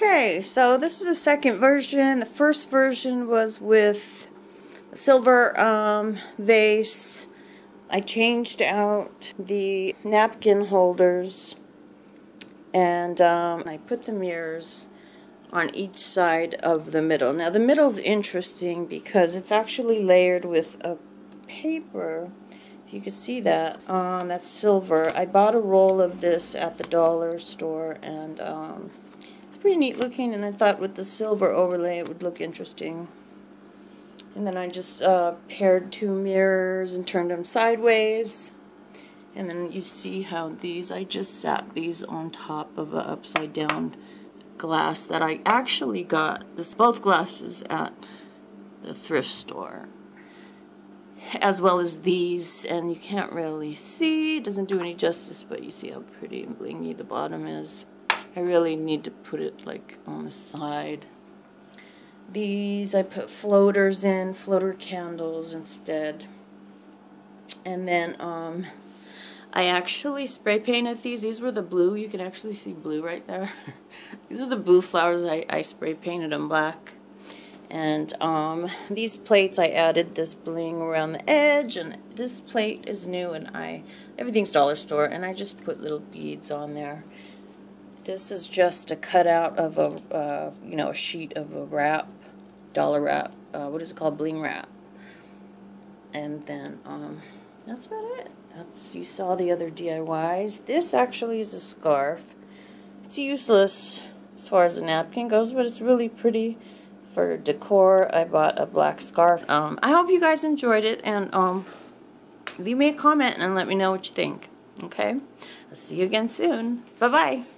Okay, so this is the second version. The first version was with a silver vase. I changed out the napkin holders, and I put the mirrors on each side of the middle. Now the middle's interesting because it's actually layered with a paper. You can see that. That's silver. I bought a roll of this at the dollar store, and pretty neat looking, and I thought with the silver overlay it would look interesting. And then I just paired two mirrors and turned them sideways, and then you see how these, I just sat these on top of an upside down glass that I actually got both glasses at the thrift store, as well as these, and you can't really see, it doesn't do any justice, but you see how pretty and blingy the bottom is. I really need to put it like on the side. These I put floaters in, floater candles instead. And then I actually spray painted these. These were the blue, you can actually see blue right there. These are the blue flowers, I spray painted them black. And these plates, I added this bling around the edge, and this plate is new, and everything's dollar store, and I just put little beads on there. This is just a cutout of a, a sheet of a wrap, dollar wrap, what is it called, bling wrap. And then, that's about it. You saw the other DIYs. This actually is a scarf. It's useless as far as a napkin goes, but it's really pretty for decor. I bought a black scarf. I hope you guys enjoyed it, and leave me a comment and let me know what you think. Okay? I'll see you again soon. Bye-bye.